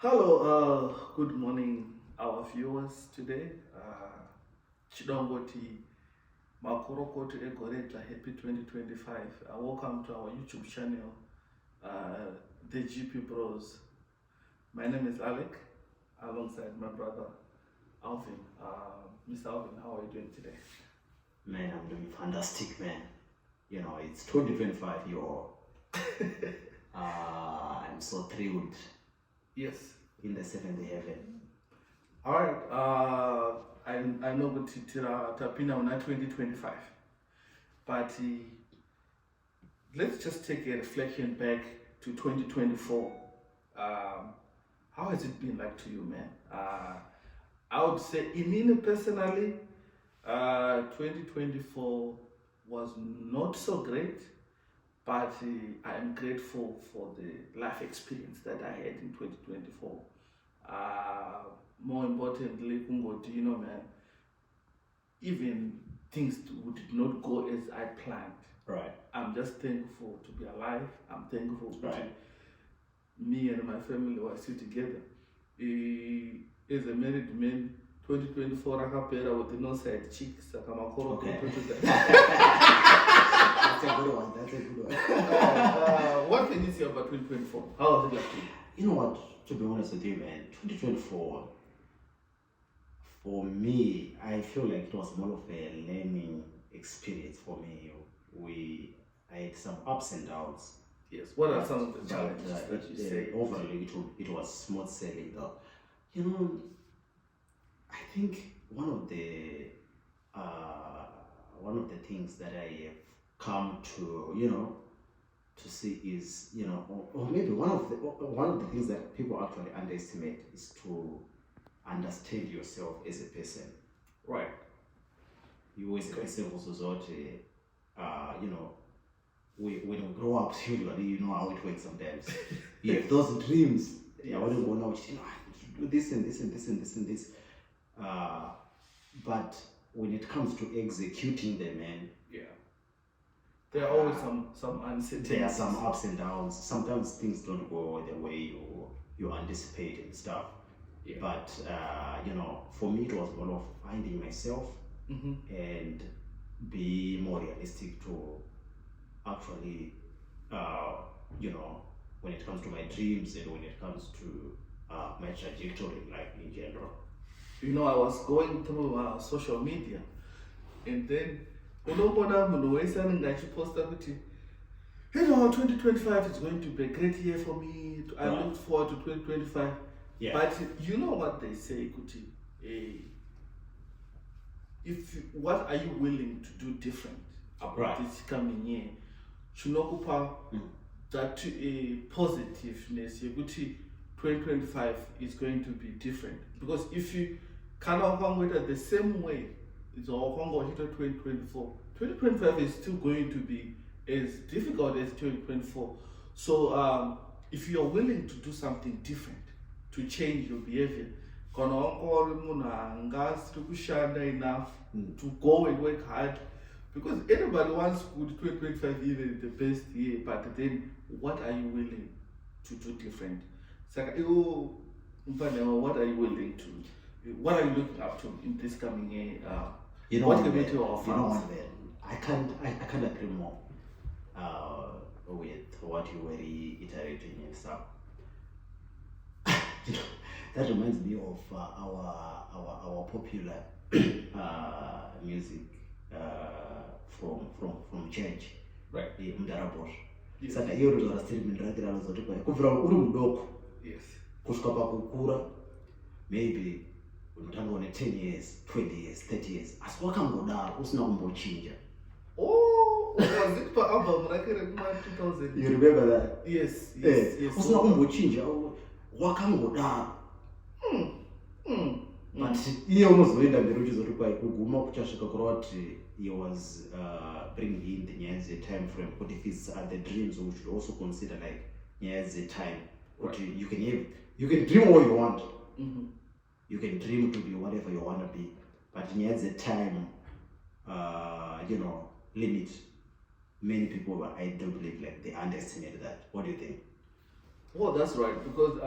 Hello, good morning, our viewers today. Chidongoti Makorokoti Egoreja, happy 2025. Welcome to our YouTube channel, the GP Bros. My name is Alec, alongside my brother Alvin. Mr. Alvin, how are you doing today? Man, I'm doing fantastic, man. You know, it's 2025, y'all. I'm so thrilled. Yes. In the seventh heaven. All right. I know what Tapina on 2025, but let's just take a reflection back to 2024. How has it been like to you, man? I would say, me personally, 2024 was not so great, but I am grateful for the life experience that I had in 2024. More importantly, man, even things did not go as I planned. Right. I'm just thankful to be alive. I'm thankful right. Me and my family were still together. As a married man, 2024 akapera with no side chicks. Okay. That's a good one. What can you say about 2024? How was it like to you? You know what? To be honest with you, man, 2024, for me, I feel like it was more of a learning experience for me. I had some ups and downs. Yes. What are some of the challenges that you say? Overall, it was smooth sailing. You know, I think one of the things that I have come to to see is or maybe one of the things that people actually underestimate is to understand yourself as a person. Right. You always say also when we grow up, usually you know how it works sometimes. You have those dreams. Yes. I want to go now, I need to do this and this and this and this and this. But when it comes to executing them, man, there are always some uncertainties. There are some ups and downs. Sometimes things don't go the way you anticipate and stuff. Yeah. But for me, it was more of finding myself and be more realistic to actually, when it comes to my dreams and when it comes to my trajectory in life in general. I was going through social media, and then unobona munhu wese anenge achiposta kuti 2025 is going to be a great year for me. I look forward to 2025. Yeah. But you know what they say, kuti, what are you willing to do different about this coming year? Chinokupa that positiveness, kuti 2025 is going to be different. Because if you cannot come with it the same way, it's all Congo hit 2024. 2025 is still going to be as difficult as 2024. So if you're willing to do something different, to change your behavior, enough to go and work hard, because everybody wants good 2025 even the best year, but then what are you willing to do different? So, what are you willing to? What are you looking up to in this coming year? What can we do our fans? I can't agree more with what you were reiterating and stuff. That reminds me of our popular music from church. Right. Mdarabos. Yes. Saka hiyo ndio statement rati ranozote kwa kuvira uri mudoko. Yes. Kusvika pakukura maybe unotanga une 10 years, 20 years, 30 years. Asi wakangodaro usina kumbochinja. Oh, was it for album record 2000? You remember that? Yes. Usina kumbochinja wakangodaro. But iye unozoenda mberi uchizoti kwai kuguma kuchasvika kureva kuti he was bringing in the nyaya time frame, but if it's the dreams, we should also consider like nyaya time. But you can dream what you want. You can dream to be whatever you want to be, but nyaya time limit. Many people, I don't believe, like they underestimate that. What do you think? Well, that's right, because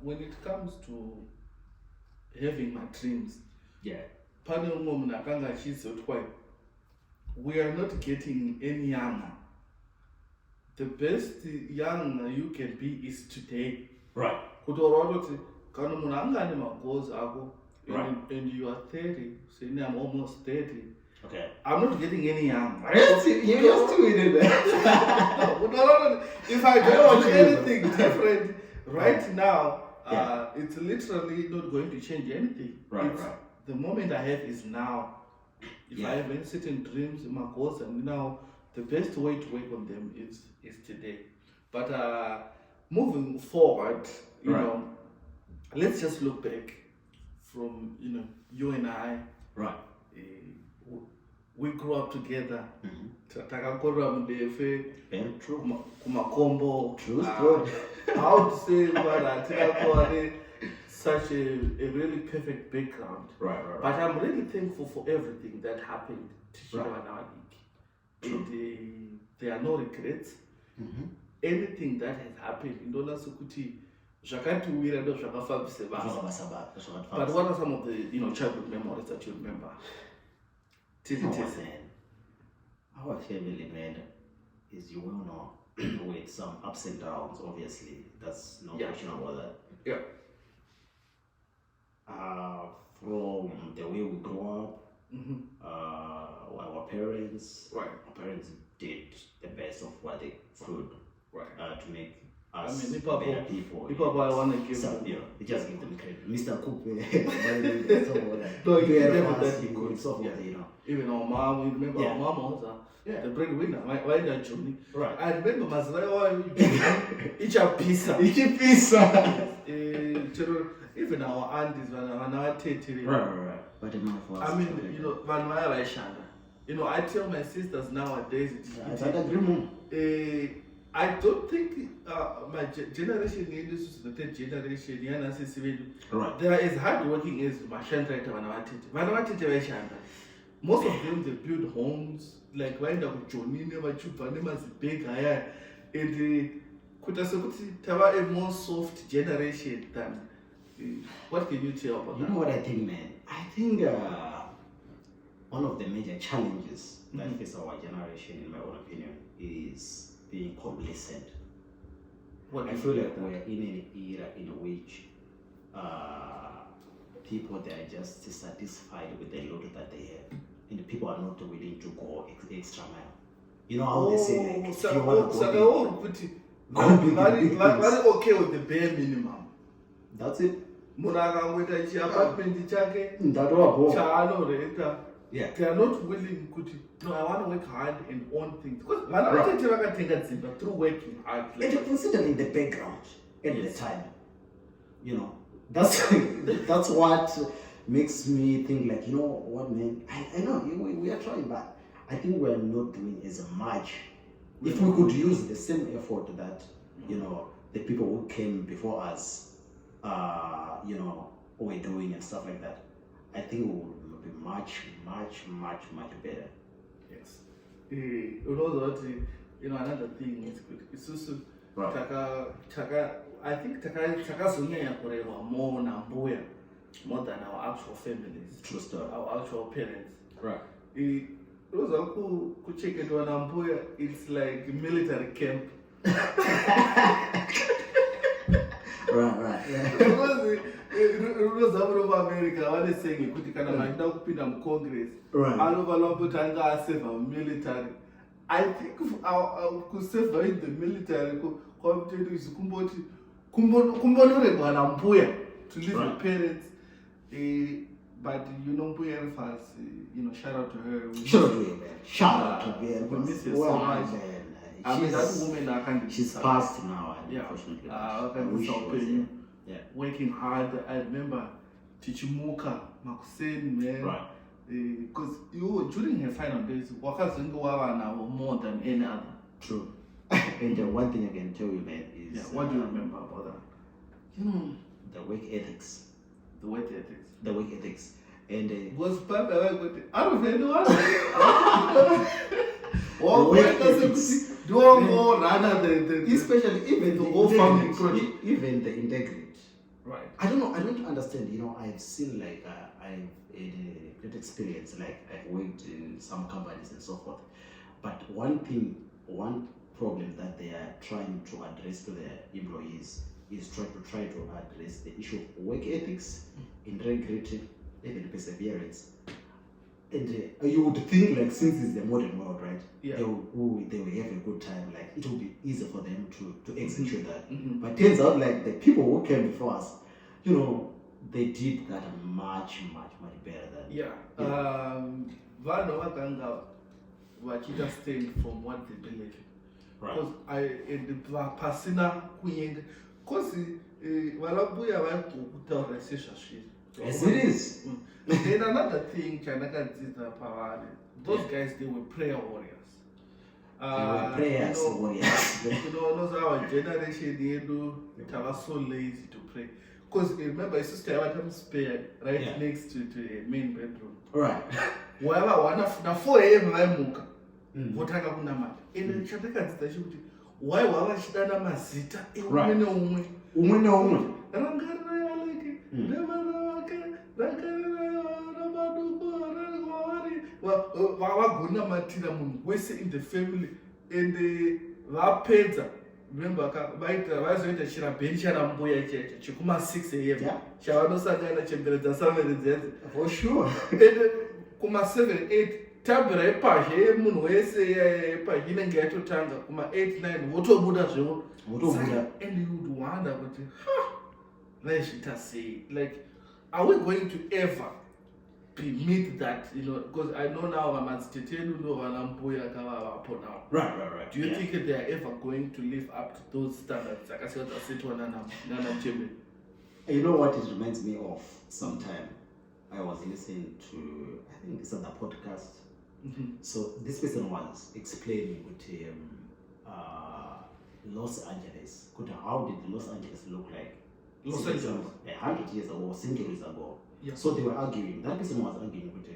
when it comes to having my dreams, Yeah. pane umwe munhu akanga achiziva kuti kwai, we are not getting any younger. The best young you can be is today. Right. Kutorwa kuti kana munhu anga ane magoals ako, Right. and you are 30, saying I'm almost 30, Okay. I'm not getting any younger. You're still in it, man. No. If I I don't want do to anything different right now, Yeah. it's literally not going to change anything. Right, right. The moment I have is now. If Yeah. I have any certain dreams, my goals, and now the best way to work on them is today. But moving forward, you Right. know, let's just look back from you and I. Right. We grew up together. Mm-hmm. Takakorera mudefe Very true. kumakombo. True story. How to say that Takakorera such a really perfect background. Right. But I'm really thankful for everything that happened to Right. Shiva and our league. And there are no regrets. Mm-hmm. Anything that has happened, ndona sokuti zvakatiwira ndo zvakafambise basa. But what are some of the childhood memories that you remember? Our family, man, as you well know, with some ups and downs, obviously. That's no question about that. Yeah. From the way we grew up, Mm-hmm. our parents, Right. our parents did the best of what they could Right. to make us if better people. I want to give Some, just give them credit. Mr. Cook, No, you very never fast, that he good. could solve Yeah. it, Even our mom, we remember Yeah. our mom also. Yeah. The breadwinner, why not Johnny? Right. I remember Mazrawa, each a pizza. Even our aunties, when our tete. Right. But the man for us. I mean, Van Maya Shanda. I tell my sisters nowadays, I don't think my generation, this is the third generation, Right. they are as hardworking as Mashanda and most of them, they build homes, like wind up Johnny, never chupa, never big higher. And Tava a more soft generation than what can you tell about You that? know what I think, man? I think one of the major challenges that face our generation, in my own opinion, is being complacent. What do I you feel feel like we're in an era in which people, they are just satisfied with the load that they have, and people are not willing to go extra mile. You know how they say, like, if you want to go big, very okay with the bare minimum. that's it. Munhu akangoita chiapartment chake That was chaanorenta, yeah. they are not willing kuti no, I want to work hard and own things, because vana vatete vakatenga dzimba through working hard. And considering the background at the time, that's what makes me think, like, you know what, man, I know we are trying, but I think we are not doing as much. If we could use the same effort that the people who came before us were doing and stuff like that, I think we would be much better. Yes. Another thing is good. It's also Right. I think takazonyanya kurerwa more nambuya more than our actual families. True story. Our actual parents. Right. Rosa kucheketwa nambuya, it's like military camp. Right. Because runozavuro vaamerica vane saying kuti kana vaida kupinda mucongress anofanira kuti anga aseva military. I think kuseva in the military kwamutendisi kumboti kumbonoregwa nambuya to leave the parents. But mbuya Rifas, shout out to her. Shout out to her. We miss her so much. I mean, that woman I can't. She's passed now, Yeah. unfortunately. I I wish she was you. there. Working hard. I remember Tichimuka, Makusen, man. Right. Because during her final days, Wakazungawa now more than any other. True. And one thing I can tell you, man, is What do you remember about that? the work ethics. The work ethics. The work ethics. And Was Papa, I don't know what. The work ethics. don't go rather the especially even the the whole family integrity, project. even the integrity. Right. I don't know. I don't understand. I've seen like I've had a great experience. Like I've worked in some companies and so forth. But one problem that they are trying to address to their employees is try to address the issue of work ethics, integrity, even perseverance. And you would think like since it's the modern world, right? Yeah. They will have a good time. Like it will be easy for them to execute that. Mm-hmm. But turns out like the people who came before us, they did that much better than. Yeah. Vanhu vakanga vachita stand from what they believe. Right. Because pasina kuyenga. Because valambuya vakutaura sezvazviri. Yes, it is. Then another thing, those guys, they were prayer warriors. Prayers warriors. Our generation, they were so lazy to pray. Because remember, a sister had spare right next to a main bedroom. Right. Wherever one of 4 a.m. vaimuka votanga kunamata ende chandakadzidza chikuti why wava chidana mazita eumwe neumwe rangarira like nevana vake rangarira namaduku rarikwavari vavagonamatira munhu wese in the family ende vapedza. Remember vaizoita chirabheni charambuya chaicho chekuma 6 a.m. chavanosangana chemberedza samere dzedze for sure. ende kuma 7-8 tabhira yepazhe yemunhu wese yepazhe inenge yatotanga kuma 8-9 votobuda zvevo and you would wonder kuti vaizvita sei, like are we going to ever meet that, because I know now vamadzitetedu ndo vanambuya akavavapo now. Right. Do you think they are ever going to live up to those standards akasetwa nana Mchembe? You know what it reminds me of? Sometime I was listening to, I think it's on the podcast. Mm-hmm. So this person was explaining with Los Angeles. How did Los Angeles look like? Los Angeles? 100 years ago, centuries ago. Yeah. So they were arguing. That person was arguing with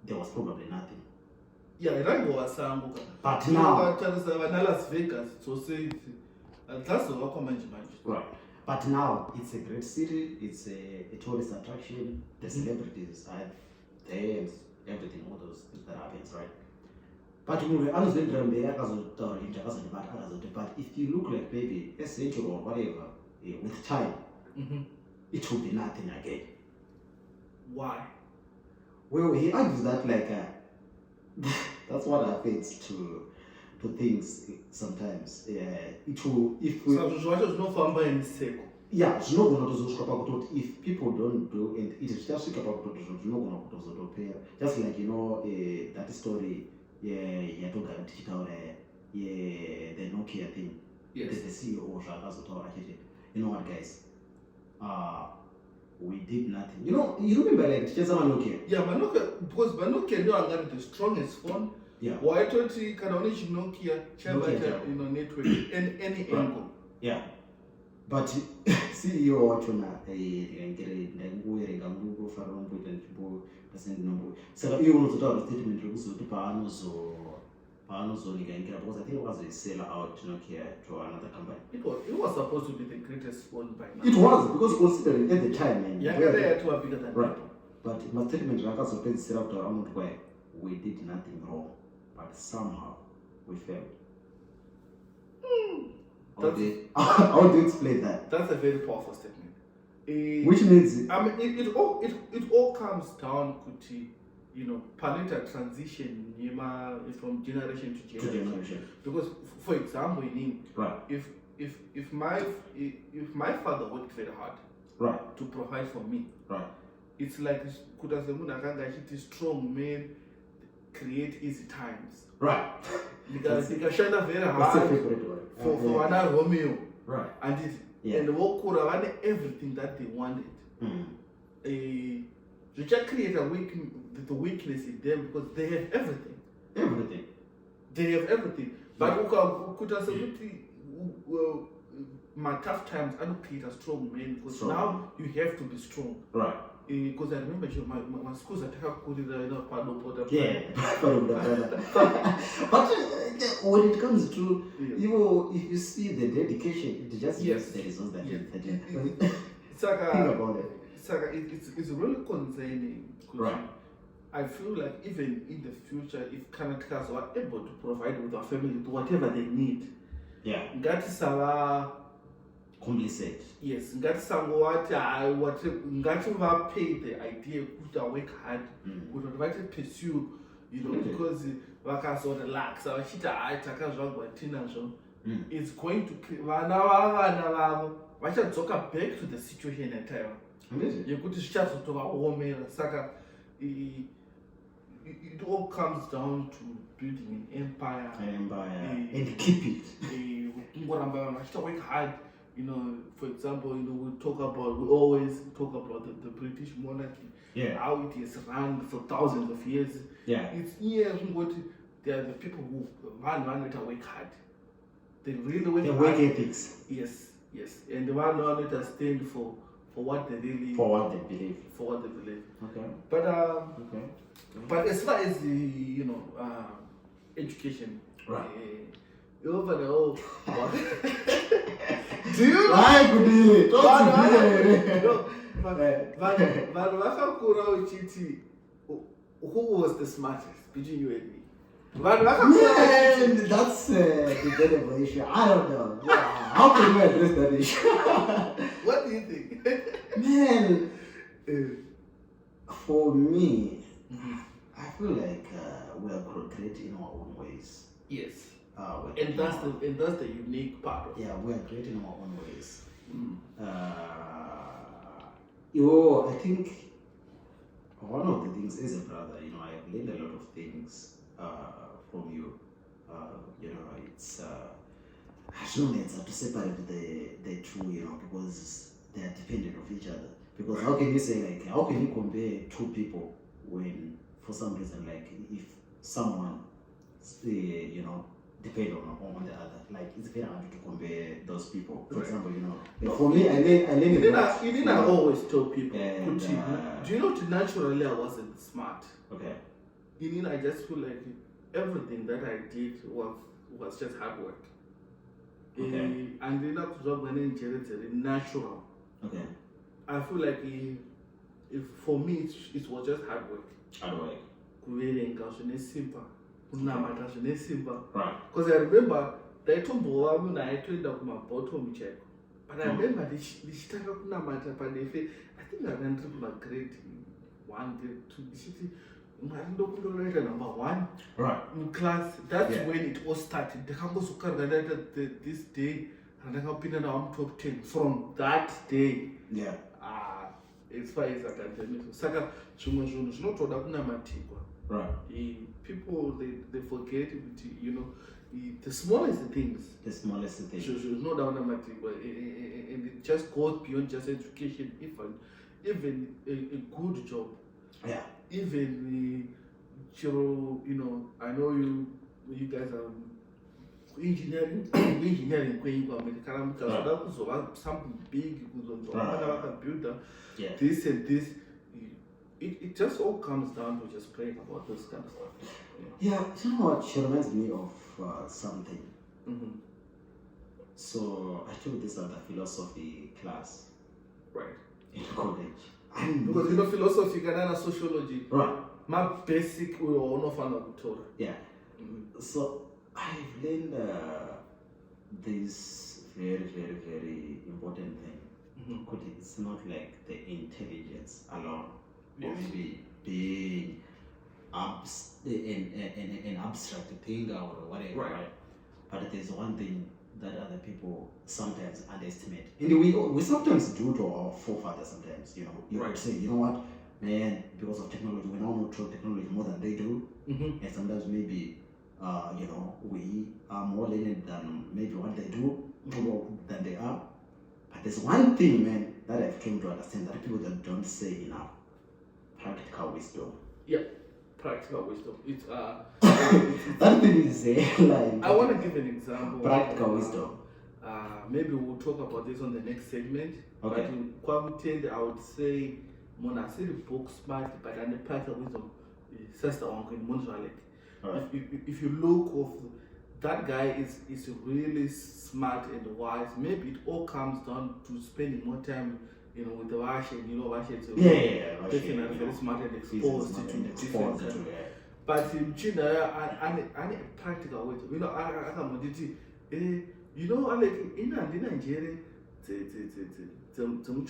there was probably nothing. Yeah, Rango was saying. But now, Las Vegas, so say that's the common. Right. But now it's a great city. It's a tourist attraction. The celebrities are there and everything, all those things that happens, right? But if you look like maybe a century or whatever, with time, it will be nothing again. Why? Well, he argues that that's what happens to things sometimes. It will if we. Yeah, it's not going to if people don't do it, it is just about just like that story. The Nokia thing. Yes. The CEO you know what, guys? We did nothing. You remember like just Nokia? Yeah, because Nokia is the strongest phone. Yeah. Why don't you can only Nokia network in any angle? Yeah. But CEO watching so you want to talk statement because I think it was a seller out Nokia to another company. It was supposed to be the greatest phone by now. It was, because considering at the time, man. Yeah, they had to have bigger than right. But my statement was paid set up to around where we did nothing wrong, but somehow we failed. How do you explain that? That's a very powerful statement. Which means it all comes down to parental transition from generation to generation. Because for example, right. if my father worked very hard, right, to provide for me, right, it's like strong men create easy times, right, because they can shine very hard for another Romeo, right, and and Wokura had everything that they wanted. They just create the weakness in them because they have everything. They have everything. But my tough times I don't create a strong man because now you have to be strong. Right. Because I remember my schools at Hakakurira, Yeah, but when it comes to if you see the dedication, it just means the results that you It's think about it. It's really concerning. Right. I feel like even in the future, if Kanakas are able to provide with our family with whatever they need, ngati sava compensate. Yes, ngati sango what ngati pay the idea to work hard, would try to pursue, because vakaso relax, it's going to vachadzoka back to the situation at time. Yekuti zvichazotovaomera saka it all comes down to building an empire and keep it. Work hard. For example, we always talk about the British monarchy, how it is run for thousands of years. It's what they are the people who want to work hard. They really work hard. Work ethics. Yes, and the one that stand for what they really believe. Okay. But as far as the education, right. Over the whole. Do you know? Who was the smartest between you and me? Man, that's the debatable issue. I don't know. How can you address that issue? What do you think? Man, for me, I feel like we are great in our own ways. Yes. And that's the unique part of it. Yeah, we are great in our own ways. I think one of the things as a brother, I have learned a lot of things from you. It's I don't know, it's hard to separate the two, because they are dependent of each other. Because how can you say how can you compare two people when for some reason if someone depend on the other, it's very hard to compare those people. For example, for me, I always tell people, and, do you know naturally I wasn't smart? Okay. I just feel like everything that I did was just hard work. Okay. And then natural. Okay. I feel like if for me it was just hard work. Hard work. Right. Because I remember that I trained up my bottom check. But I remember I think I ran through my grade 1, grade 2. Number 1 right. in class. That's when it all started. This day, and I have been around top 10 from that day. Yeah. As far as I can tell you. Saka, right. People they forget the smallest things. The smallest things. No doubt and it just goes beyond just education. Even a good job. Yeah. Even I know you guys are engineering something big, build this and this. It just all comes down to just praying about this kind of stuff. Yeah, you know what? She reminds me of something. So I took this other philosophy class. Right. In college. Because philosophy and sociology. Right. My basic we are not fan of Torah. Yeah. So I've learned this very, very, very important thing. Because it's not like the intelligence alone. Or maybe being an abstract thing or whatever, right? But there's one thing that other people sometimes underestimate. And we sometimes do to our forefathers sometimes, you could say, you know what, man, because of technology, we now know technology more than they do. And sometimes maybe, we are more learned than maybe what they do, than they are. But there's one thing, man, that I've come to understand that people that don't say enough. Practical wisdom. Yeah, practical wisdom. It's that thing is I want to give an example. Practical wisdom. Maybe we'll talk about this on the next segment. Okay. But in Kwamutend, I would say munhu asiri book smart but ane paka wisdom sister wangu in munhu like Alright. if you look of that guy is really smart and wise. Maybe it all comes down to spending more time, with the Russian, Russian is definitely very smart and exposed to different kinds. But in China, I practical way. I come with it. Like in Nigeria, the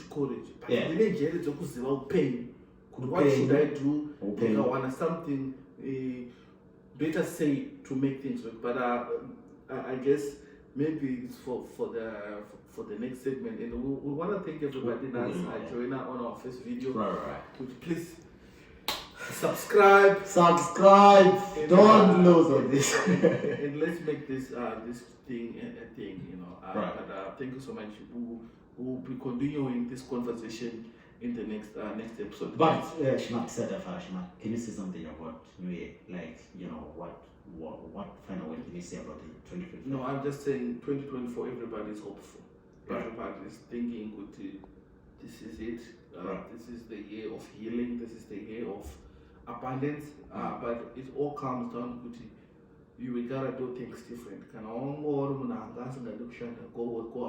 college. But in Nigeria, it's about pain. What should I do? If I want something, better say to make things work. But I guess maybe it's for the next segment. And we want to thank everybody that's joining on our first video. Right. Could you please subscribe. And, don't lose on this. And let's make this thing a thing. Right. But thank you so much. We'll be continuing this conversation in the next episode. But Shima, can you say something about New Year? Like, what final word can you say about the 2025? No, I'm just saying 2024, everybody is hopeful. Right. Everybody is thinking, this is it. This is the year of healing. This is the year of abundance. But it all comes down to you gotta do things different. Go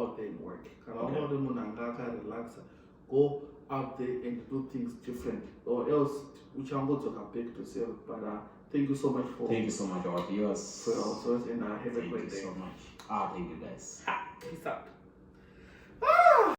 out there and work. Relax. Go out there and do things different. Or else, which I'm going to come back to say. But thank you so much our viewers. For our source, and have a great day. Thank you so much. Thank you guys. Peace out.